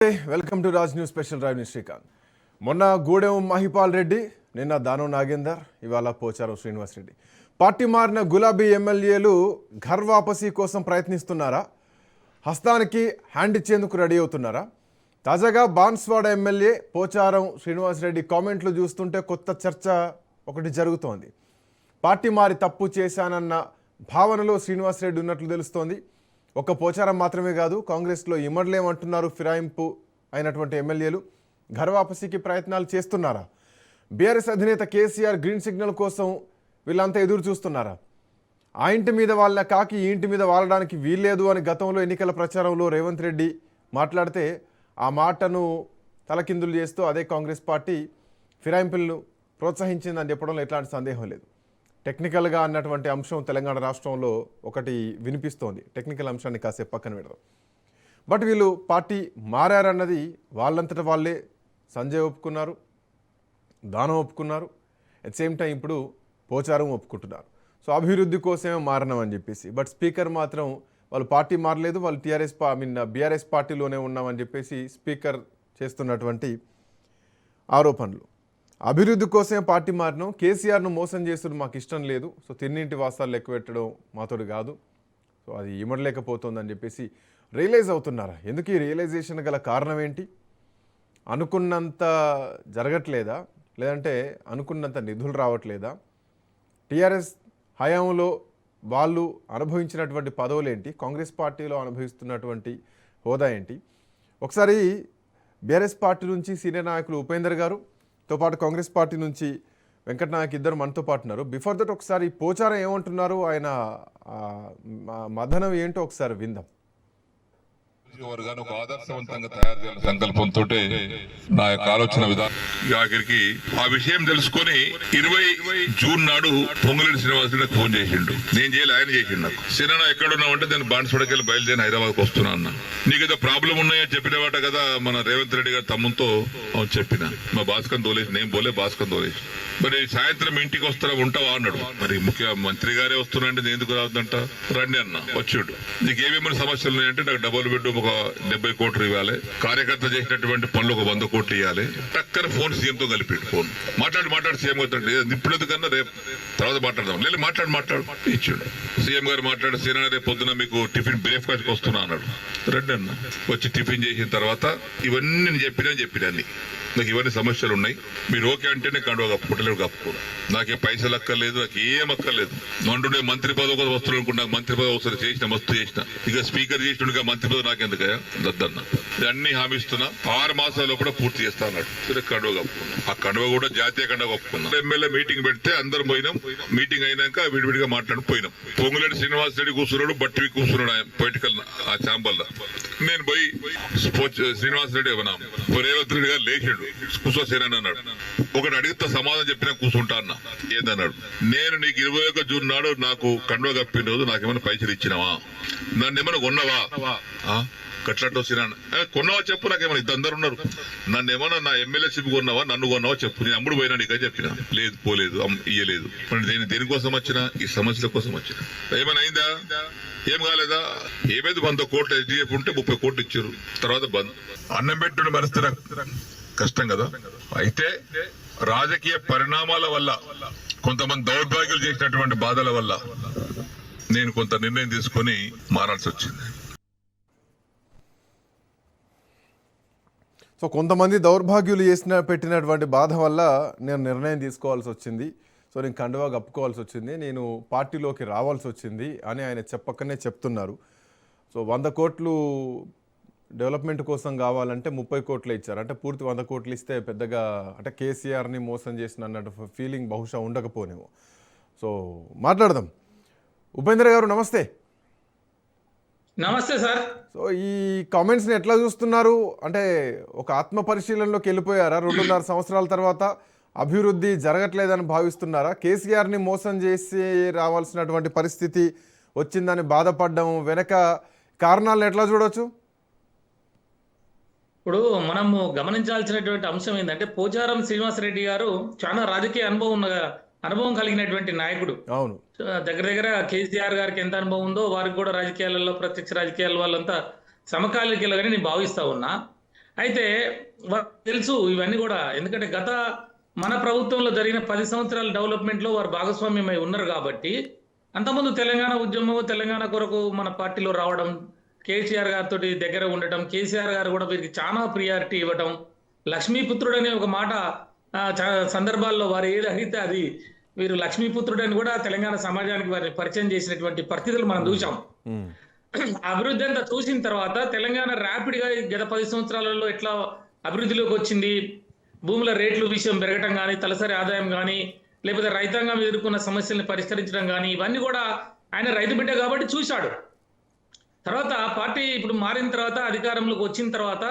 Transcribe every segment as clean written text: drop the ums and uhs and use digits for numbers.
Welcome to Raj news special drive news Srikanth. మొన్న గూడెం మహిపాల్ రెడ్డి, నిన్న దానం నాగేందర్, ఇవాళ పోచారం శ్రీనివాస్ రెడ్డి. పార్టీ మారిన గులాబీ ఎమ్మెల్యేలు ఘర్ వాపసీ కోసం ప్రయత్నిస్తున్నారా? హస్తానికి హ్యాండ్ ఇచ్చేందుకు రెడీ అవుతున్నారా? తాజాగా బాన్స్వాడ ఎమ్మెల్యే పోచారం శ్రీనివాస్ రెడ్డి కామెంట్లు చూస్తుంటే కొత్త చర్చ ఒకటి జరుగుతోంది. పార్టీ మారి తప్పు చేశానన్న భావనలో శ్రీనివాస్ రెడ్డి ఉన్నట్లు తెలుస్తోంది. ఒక్క పోచారం మాత్రమే కాదు, కాంగ్రెస్లో ఇమడలేమంటున్నారు ఫిరాయింపు అయినటువంటి ఎమ్మెల్యేలు. ఘర్ వాపసీకి ప్రయత్నాలు చేస్తున్నారా? బీఆర్ఎస్ అధినేత కేసీఆర్ గ్రీన్ సిగ్నల్ కోసం వీళ్ళంతా ఎదురు చూస్తున్నారా? ఆ ఇంటి మీద వాళ్ళ కాకి ఈ ఇంటి మీద వాలడానికి వీల్లేదు అని గతంలో ఎన్నికల ప్రచారంలో రేవంత్ రెడ్డి మాట్లాడితే ఆ మాటను తలకిందులు చేస్తూ అదే కాంగ్రెస్ పార్టీ ఫిరాయింపులను ప్రోత్సహించిందని చెప్పడంలో ఎట్లాంటి సందేహం లేదు. టెక్నికల్గా అన్నటువంటి అంశం తెలంగాణ రాష్ట్రంలో ఒకటి వినిపిస్తోంది. టెక్నికల్ అంశాన్ని కాసేపు పక్కన పెడదాం. బట్ వీళ్ళు పార్టీ మారారన్నది వాళ్ళంతటా వాళ్ళే సంజయ్ ఒప్పుకున్నారు, దానం ఒప్పుకున్నారు, అట్ సేమ్ టైం ఇప్పుడు పోచారం ఒప్పుకుంటున్నారు. సో అభివృద్ధి కోసమే మారినామని చెప్పేసి. బట్ స్పీకర్ మాత్రం వాళ్ళు పార్టీ మారలేదు, వాళ్ళు బీఆర్ఎస్ పార్టీలోనే ఉన్నామని చెప్పేసి స్పీకర్ చేస్తున్నటువంటి ఆరోపణలు. అభివృద్ధి కోసమే పార్టీ మారినాం, కేసీఆర్ను మోసం చేస్తుడు మాకు ఇష్టం లేదు, సో తిన్నింటి వాసాలు లెక్క పెట్టడం మాతోడు కాదు, సో అది ఇమడలేకపోతుందని చెప్పేసి రియలైజ్ అవుతున్నారా? ఎందుకు ఈ రియలైజేషన్ గల కారణం ఏంటి? అనుకున్నంత జరగట్లేదా, లేదంటే అనుకున్నంత నిధులు రావట్లేదా? టీఆర్ఎస్ హయాంలో వాళ్ళు అనుభవించినటువంటి పదవులు ఏంటి? కాంగ్రెస్ పార్టీలో అనుభవిస్తున్నటువంటి హోదా ఏంటి? ఒకసారి బీఆర్ఎస్ పార్టీ నుంచి సీనియర్ నాయకులు ఉపేందర్ గారుతో పాటు కాంగ్రెస్ పార్టీ నుంచి వెంకట నాయక్ ఇద్దరు మనతో పాటు ఉన్నారు. బిఫోర్ దట్ ఒకసారి పోచారం ఏమంటున్నారు, ఆయన మదనం ఏంటో ఒకసారి విందాం. వర్గాన్ని ఒక ఆదర్శవంతంగా తయారు చేయాలని సంకల్పంతో నా యొక్క ఆలోచన విధానం ఆఖరికి ఆ విషయం తెలుసుకొని 20 జూన్ నాడు పొంగులేటి శ్రీనివాసరెడ్డి ఫోన్ చేసిండు. నేను చేయలే, ఆయన చేసిండు. నాకు సినిమా ఎక్కడున్నావు అంటే నేను బాన్స్వాడకెళ్ళి బయలుదేరి హైదరాబాద్కి వస్తున్నా అన్న. నీకు ఏదో ప్రాబ్లం ఉన్నాయని చెప్పినవాట కదా మన రేవంత్ రెడ్డి గారి తమ్ముతో చెప్పిన. మా భాస్కర్ తోలేసి, నేను పోలే, భాస్కర్ తోలేసి. మరి సాయంత్రం ఇంటికి వస్తారా, ఉంటావా అన్నాడు. మరి ముఖ్యమంత్రి గారే వస్తున్నాంటే నేను ఎందుకు రావద్దంట, రండి అన్న. వచ్చాడు. నీకు ఏమేమైనా సమస్యలు ఉన్నాయంటే నాకు డబుల్ బెడ్ ఒక 70 కోట్లు ఇవ్వాలి, కార్యకర్త చేసినటువంటి పనులు ఒక 100 కోట్లు ఇవ్వాలి. టక్కన ఫోన్ సీఎంతో కలిపి ఫోన్ మాట్లాడి సీఎం అవుతాడు. ఇప్పుడు ఎందుకన్నా రేపు తర్వాత మాట్లాడదాం, లేదు మాట్లాడు ఇచ్చాడు. సీఎం గారు మాట్లాడి సీఎం రేపు పొద్దున మీకు టిఫిన్ బ్రేక్ఫాస్ట్ వస్తున్నా అన్నాడు. రండి అన్న. వచ్చి టిఫిన్ చేసిన తర్వాత ఇవన్నీ నేను చెప్పినా నాకు ఇవన్నీ సమస్యలు ఉన్నాయి, మీరు ఓకే అంటే నేను కండువా కప్పుకుంటలేదు, కప్పుకోడు. నాకే పైసలు అక్కర్లేదు, నాకు ఏం అక్కర్లేదు. మంటుండే మంత్రి పదవి కూడా వస్తున్నా అనుకుంటా, మంత్రి పదవి ఒకసారి చేసిన, మస్తు చేసిన. ఇక స్పీకర్ చేసినట్టుగా మంత్రి పదవి నాకెందుకయ్యా దద్దన్న. అన్ని హామీస్తున్నా, 6 మాసాల్లో కూడా పూర్తి చేస్తా అన్నాడు. సరే కండువా కప్పుకున్నా. ఆ కండువా కూడా జాతీయ కండువా కప్పుకున్నా. ఎమ్మెల్యే మీటింగ్ పెడితే అందరం పోయినాం. మీటింగ్ అయినాక విడివిడిగా మాట్లాడి పోయినాం. పొంగులేటి శ్రీనివాస్ రెడ్డి కూర్చున్నాడు, బట్టివి కూర్చున్నాడు ఆయన పొలిటికల్ ఆ ఛాంబర్లో. నేను పోయి శ్రీనివాస్ రెడ్డి రేవంత్ రెడ్డి గారు లేచాడు, కూర్చోసేనని అన్నాడు. ఒకటి అడిగితే సమాధానం చెప్పినా కూర్చుంటా అన్న. ఏందన్నాడు, నేను నీకు 21 జూన్ నాడు నాకు కండువా కప్పిన రోజు నాకేమైనా పైసలు ఇచ్చినావా, నన్ను ఏమైనా కొన్నావా, కట్లట్టు కొన్నావా చెప్పు, నాకేమైనా ఇద్దరు ఉన్నారు, నన్ను ఏమన్నా నా ఎమ్మెల్యేషిప్ కొన్నావా, నన్ను కొన్నావా చెప్పు, నేను అమ్ముడు పోయినా నీకని చెప్పిన. లేదు, పోలేదు, ఇయ్యలేదు. మరి దేనికోసం వచ్చినా, ఈ సమస్యల కోసం వచ్చిన. ఏమైనా అయిందా, ఏం కాలేదా? ఏమైంది, 100 కోట్లు ఎస్డిఎఫ్ ఉంటే 30 కోట్లు ఇచ్చారు. తర్వాత బంద్. అన్నం పెట్టుడు పరిస్థితి కష్టం కదా. అయితే రాజకీయ పరిణామాల వల్ల, కొంతమంది దౌర్భాగ్యులు చేసినటువంటి బాధల వల్ల నేను కొంత నిర్ణయం తీసుకొని మారాల్సి వచ్చింది. సో కొంతమంది దౌర్భాగ్యులు పెట్టినటువంటి బాధ వల్ల నేను నిర్ణయం తీసుకోవాల్సి వచ్చింది, సో నేను కండువా కప్పుకోవాల్సి వచ్చింది, నేను పార్టీలోకి రావాల్సి వచ్చింది అని ఆయన చెప్పకనే చెప్తున్నారు. సో 100 కోట్లు డెవలప్మెంట్ కోసం కావాలంటే 30 కోట్లు ఇచ్చారు. అంటే పూర్తి 100 కోట్లు ఇస్తే పెద్దగా అంటే కేసీఆర్ని మోసం చేసిన అన్నట్టు ఫీలింగ్ బహుశా ఉండకపోనేమో. సో మాట్లాడదాం. ఉపేంద్ర గారు నమస్తే. నమస్తే సార్. సో ఈ కామెంట్స్ని ఎట్లా చూస్తున్నారు? అంటే ఒక ఆత్మ పరిశీలనలోకి వెళ్ళిపోయారా? 2.5 సంవత్సరాల తర్వాత అభివృద్ధి జరగట్లేదని భావిస్తున్నారా? కేసీఆర్ని మోసం చేసి రావాల్సినటువంటి పరిస్థితి వచ్చిందని బాధపడడం వెనక కారణాలను ఎట్లా చూడవచ్చు? ఇప్పుడు మనము గమనించాల్సినటువంటి అంశం ఏంటంటే, పోచారం శ్రీనివాసరెడ్డి గారు చాలా రాజకీయ అనుభవం కలిగినటువంటి నాయకుడు. అవును, దగ్గర కేసీఆర్ గారికి ఎంత అనుభవం ఉందో వారికి కూడా రాజకీయాలలో, ప్రత్యక్ష రాజకీయాల వాళ్ళంతా సమకాలీకులుగానే నేను భావిస్తా ఉన్నా. అయితే వారికి తెలుసు ఇవన్నీ కూడా, ఎందుకంటే గత మన ప్రభుత్వంలో జరిగిన 10 సంవత్సరాల డెవలప్మెంట్ లో వారు భాగస్వామ్యమై ఉన్నారు కాబట్టి, అంతకుముందు తెలంగాణ ఉద్యమం, తెలంగాణ కొరకు మన పార్టీలో రావడం, కేసీఆర్ గారితో దగ్గర ఉండటం, కేసీఆర్ గారు కూడా వీరికి చాలా ప్రియారిటీ ఇవ్వటం, లక్ష్మీపుత్రుడు అనే ఒక మాట సందర్భాల్లో వారు ఏది అడిగితే అది వీరు లక్ష్మీపుత్రుడు అని కూడా తెలంగాణ సమాజానికి వారిని పరిచయం చేసినటువంటి పరిస్థితులు మనం చూసాం. అభివృద్ధి అంతా చూసిన తర్వాత తెలంగాణ ర్యాపిడ్ గా గత 10 సంవత్సరాలలో ఎట్లా అభివృద్ధిలోకి వచ్చింది, భూముల రేట్లు విషయం పెరగటం కానీ, తలసరి ఆదాయం కానీ, లేకపోతే రైతాంగం ఎదుర్కొన్న సమస్యల్ని పరిష్కరించడం కానీ, ఇవన్నీ కూడా ఆయన రైతు బిడ్డ కాబట్టి చూశాడు. తర్వాత పార్టీ ఇప్పుడు మారిన తర్వాత, అధికారంలోకి వచ్చిన తర్వాత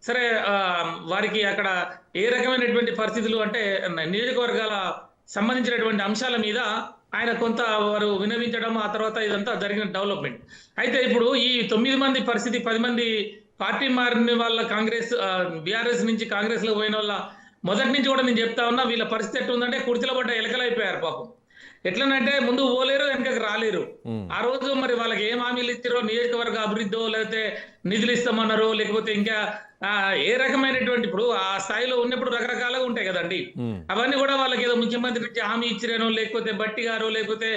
సరే వారికి అక్కడ ఏ రకమైనటువంటి పరిస్థితులు అంటే నియోజకవర్గాల సంబంధించినటువంటి అంశాల మీద ఆయన కొంత వారు వినవించడం, ఆ తర్వాత ఇదంతా జరిగిన డెవలప్మెంట్. అయితే ఇప్పుడు ఈ 9 మంది పరిస్థితి, 10 మంది పార్టీ మారిన వాళ్ళ కాంగ్రెస్ బీఆర్ఎస్ నుంచి కాంగ్రెస్ లో పోయిన వాళ్ళ మొదటి నుంచి కూడా నేను చెప్తా ఉన్నా, వీళ్ళ పరిస్థితి ఎట్లుందంటే కుర్చీల పడ్డ ఎలకలైపోయారు పాపం. ఎట్లనంటే ముందు పోలేరు, వెనకకి రాలేరు. ఆ రోజు మరి వాళ్ళకి ఏం హామీలు ఇచ్చారో, నియోజకవర్గ అభివృద్ధో, లేకపోతే నిధులు ఇస్తామన్నారో, లేకపోతే ఇంకా ఏ రకమైనటువంటి, ఇప్పుడు ఆ స్థాయిలో ఉన్నప్పుడు రకరకాలుగా ఉంటాయి కదండి. అవన్నీ కూడా వాళ్ళకి ఏదో ముఖ్యమంత్రి నుంచి హామీ ఇచ్చిరేనో, లేకపోతే బట్టి గారు, లేకపోతే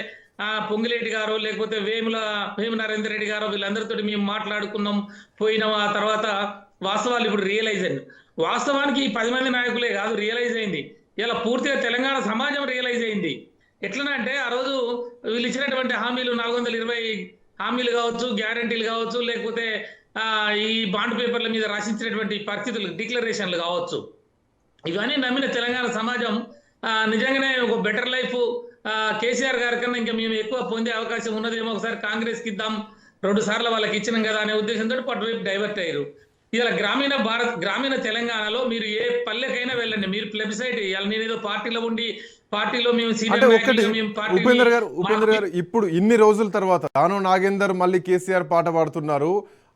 పొంగిలేటి గారు, లేకపోతే వేము నరేందర్ రెడ్డి గారు, వీళ్ళందరితో మేము మాట్లాడుకున్నాం, పోయినాం. ఆ తర్వాత వాస్తవాలు ఇప్పుడు రియలైజ్ అయింది. వాస్తవానికి ఈ 10 మంది నాయకులే కాదు రియలైజ్ అయింది, ఇలా పూర్తిగా తెలంగాణ సమాజం రియలైజ్ అయింది. ఎట్లనంటే ఆ రోజు వీళ్ళు ఇచ్చినటువంటి హామీలు 420 హామీలు కావచ్చు, గ్యారంటీలు కావచ్చు, లేకపోతే ఈ బాండ్ పేపర్ల మీద రాసించినటువంటి పరిస్థితులు, డిక్లరేషన్లు కావచ్చు, ఇవన్నీ నమ్మిన తెలంగాణ సమాజం నిజంగానే ఒక బెటర్ లైఫ్ కేసీఆర్ గారి కన్నా ఇంకా మేము ఎక్కువ పొందే అవకాశం ఉన్నదేమో, ఒకసారి కాంగ్రెస్కి ఇద్దాం, 2 సార్లు వాళ్ళకి ఇచ్చినాం కదా అనే ఉద్దేశంతో అటువైపు డైవర్ట్ అయ్యారు. ఇలా గ్రామీణ తెలంగాణలో మీరు ఏ పల్లెకైనా వెళ్ళండి, మీరు ప్లెబిసైట్ ఇవ్వాలి. నేనేదో పార్టీలో ఉండి పార్టీలో మేము ఉపేందర్ గారు ఇప్పుడు ఇన్ని రోజుల తర్వాత దానో నాగేందర్ మళ్ళీ కేసీఆర్ పాట పాడుతున్నారు,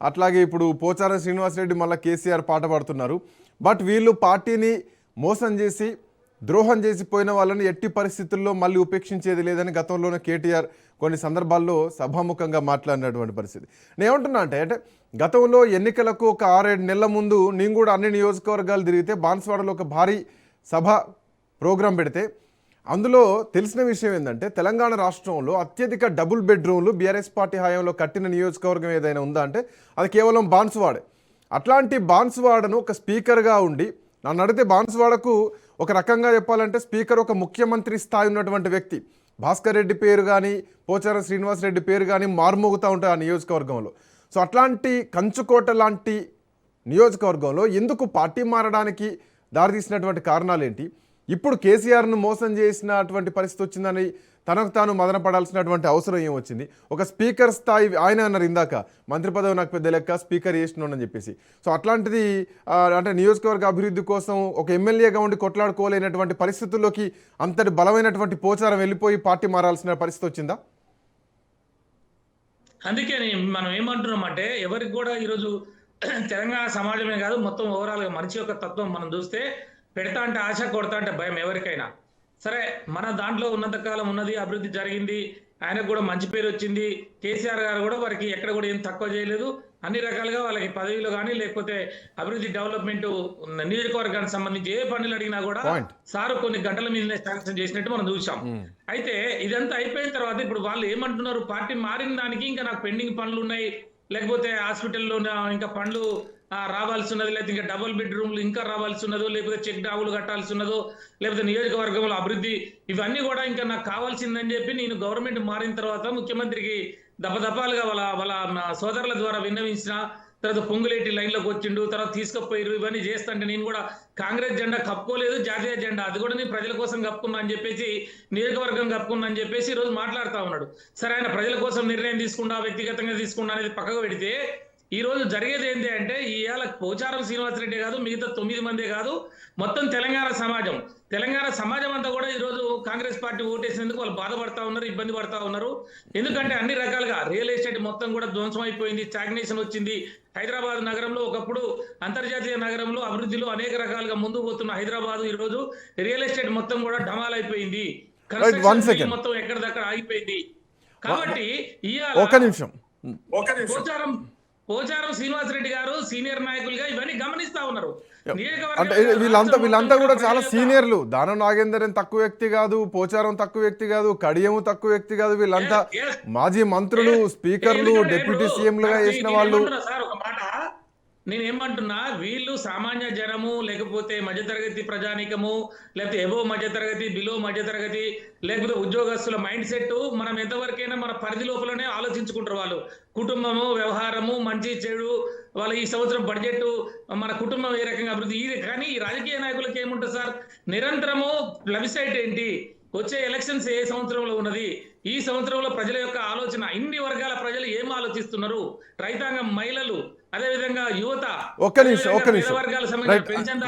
అట్లాగే ఇప్పుడు పోచారం శ్రీనివాసరెడ్డి మళ్ళీ కేసీఆర్ పాట పాడుతున్నారు. బట్ వీళ్ళు పార్టీని మోసం చేసి ద్రోహం చేసిపోయిన వాళ్ళని ఎట్టి పరిస్థితుల్లో మళ్ళీ ఉపేక్షించేది లేదని గతంలోనే కేటీఆర్ కొన్ని సందర్భాల్లో సభాముఖంగా మాట్లాడినటువంటి పరిస్థితి. నేను ఏమంటున్నా అంటే గతంలో ఎన్నికలకు ఒక 6-7 నెలల ముందు నేను కూడా అన్ని నియోజకవర్గాలు తిరిగితే బాన్స్వాడలో ఒక భారీ సభ ప్రోగ్రాం పెడితే అందులో తెలిసిన విషయం ఏంటంటే తెలంగాణ రాష్ట్రంలో అత్యధిక డబుల్ బెడ్రూమ్లు బీఆర్ఎస్ పార్టీ హయాంలో కట్టిన నియోజకవర్గం ఏదైనా ఉందా అంటే అది కేవలం బాన్స్వాడే. అట్లాంటి బాన్స్వాడను ఒక స్పీకర్గా ఉండి, నన్ను అడిగితే బాన్స్వాడకు ఒక రకంగా చెప్పాలంటే స్పీకర్ ఒక ముఖ్యమంత్రి స్థాయి ఉన్నటువంటి వ్యక్తి, భాస్కర్ రెడ్డి పేరు కానీ పోచారం శ్రీనివాసరెడ్డి పేరు కానీ మారుమోగుతూ ఉంటాయి ఆ నియోజకవర్గంలో. సో అట్లాంటి కంచుకోట లాంటి నియోజకవర్గంలో ఎందుకు పార్టీ మారడానికి దారితీసినటువంటి కారణాలు ఏంటి? ఇప్పుడు కేసీఆర్ను మోసం చేసినటువంటి పరిస్థితి వచ్చిందని తనకు తాను మదనపడాల్సినటువంటి అవసరం ఏమొచ్చింది? ఒక స్పీకర్ స్థాయి ఆయన అన్నారు ఇందాక, మంత్రి పదవి నాకు పెద్ద లెక్క, స్పీకర్ చేసినోడని చెప్పేసి. సో అట్లాంటిది అంటే నియోజకవర్గ అభివృద్ధి కోసం ఒక ఎమ్మెల్యేగా ఉండి కొట్లాడుకోలేనటువంటి పరిస్థితుల్లోకి అంతటి బలమైనటువంటి పోచారం వెళ్ళిపోయి పార్టీ మారాల్సిన పరిస్థితి వచ్చిందా? అందుకే మనం ఏమంటున్నామంటే ఎవరికి కూడా ఈరోజు తెలంగాణ సమాజమే కాదు, మొత్తం ఓవరాల్ గా మనిషి యొక్క తత్వం మనం చూస్తే, పెడతా అంటే ఆశ, కొడతా అంటే భయం ఎవరికైనా సరే. మన దాంట్లో ఉన్నంతకాలం ఉన్నది, అభివృద్ధి జరిగింది, ఆయనకు కూడా మంచి పేరు వచ్చింది. కేసీఆర్ గారు కూడా వారికి ఎక్కడ కూడా ఏం తక్కువ చేయలేదు, అన్ని రకాలుగా వాళ్ళకి పదవిలో కానీ, లేకపోతే అభివృద్ధి డెవలప్మెంట్ నియోజకవర్గానికి సంబంధించి ఏ పనులు అడిగినా కూడా సారు కొన్ని గంటల మీదనే శాంక్షన్ చేసినట్టు మనం చూసాం. అయితే ఇదంతా అయిపోయిన తర్వాత ఇప్పుడు వాళ్ళు ఏమంటున్నారు, పార్టీ మారిన దానికి ఇంకా నాకు పెండింగ్ పనులు ఉన్నాయి, లేకపోతే హాస్పిటల్లో ఇంకా పనులు రావాల్సి ఉన్నది, లేకపోతే ఇంకా డబుల్ బెడ్రూమ్లు ఇంకా రావాల్సి ఉన్నదో, లేకపోతే చెక్ డాములు కట్టాల్సి ఉన్నదో, లేకపోతే నియోజకవర్గంలో అభివృద్ధి, ఇవన్నీ కూడా ఇంకా నాకు కావాల్సిందని చెప్పి నేను గవర్నమెంట్ మారిన తర్వాత ముఖ్యమంత్రికి దపదపాలుగా వాళ్ళ సోదరుల ద్వారా విన్నవించిన తర్వాత పొంగులేటి లైన్లోకి వచ్చిండు, తర్వాత తీసుకుపోయారు. ఇవన్నీ చేస్తుంటే నేను కూడా కాంగ్రెస్ జెండా కప్పుకోలేదు, జాతీయ జెండా అది కూడా నేను ప్రజల కోసం కప్పుకున్నా అని చెప్పేసి, నియోజకవర్గం కప్పుకున్నా అని చెప్పేసి ఈరోజు మాట్లాడుతూ ఉన్నాడు. సరే, ఆయన ప్రజల కోసం నిర్ణయం తీసుకున్నా, వ్యక్తిగతంగా తీసుకున్నా అనేది పక్కకు పెడితే, ఈ రోజు జరిగేది ఏంటి అంటే, ఇవాళ పోచారం శ్రీనివాసరెడ్డి కాదు, మిగతా 9 మందే కాదు, మొత్తం తెలంగాణ సమాజం అంతా కూడా ఈ రోజు కాంగ్రెస్ పార్టీ ఓటేసినందుకు వాళ్ళు బాధపడతా ఉన్నారు, ఇబ్బంది పడతా ఉన్నారు. ఎందుకంటే అన్ని రకాలుగా రియల్ ఎస్టేట్ మొత్తం కూడా ధ్వంసం అయిపోయింది, స్టాగ్నేషన్ వచ్చింది. హైదరాబాద్ నగరంలో ఒకప్పుడు అంతర్జాతీయ నగరంలో అభివృద్ధిలో అనేక రకాలుగా ముందుకు పోతున్న హైదరాబాద్ ఈ రోజు రియల్ ఎస్టేట్ మొత్తం కూడా డమాల్ అయిపోయింది, మొత్తం ఎక్కడిదక్కడ ఆగిపోయింది. కాబట్టి ఒక నిమిషం పోచారం శ్రీనివాసరెడ్డి గారు సీనియర్ నాయకులుగా ఇవన్నీ గమనిస్తా ఉన్నారు. అంటే వీళ్ళంతా కూడా చాలా సీనియర్లు. దానం నాగేందర్ ఏం తక్కువ వ్యక్తి కాదు, పోచారం తక్కువ వ్యక్తి కాదు, కడియం తక్కువ వ్యక్తి కాదు. వీళ్ళంతా మాజీ మంత్రులు, స్పీకర్లు, డిప్యూటీ సీఎంలుగా చేసిన వాళ్ళు. సార్ ఒక మాట నేనేమంటున్నా, వీళ్ళు సామాన్య జనము, లేకపోతే మధ్యతరగతి ప్రజానీకము, లేకపోతే ఎబో మధ్యతరగతి, బిలో మధ్యతరగతి, లేకపోతే ఉద్యోగస్తుల మైండ్ సెట్ మనం ఎంతవరకైనా మన పరిధి లోపలనే ఆలోచించుకుంటారు. వాళ్ళు కుటుంబము, వ్యవహారము, మంచి చెడు, వాళ్ళ ఈ సంవత్సరం బడ్జెట్, మన కుటుంబం ఏ రకంగా అభివృద్ధి, కానీ ఈ రాజకీయ నాయకులకు ఏముంటుంది సార్, నిరంతరము ప్లబిసైట్ ఏంటి, వచ్చే ఎలక్షన్స్ ఏ సంవత్సరంలో ఉన్నది, ఈ సంవత్సరంలో ప్రజల యొక్క ఆలోచన, ఇన్ని వర్గాల ప్రజలు ఏం ఆలోచిస్తున్నారు, రైతాంగం, మహిళలు, అదే విధంగా యువత, ఒక్క నిమిషం వర్గాల సంబంధించిన పెన్షన్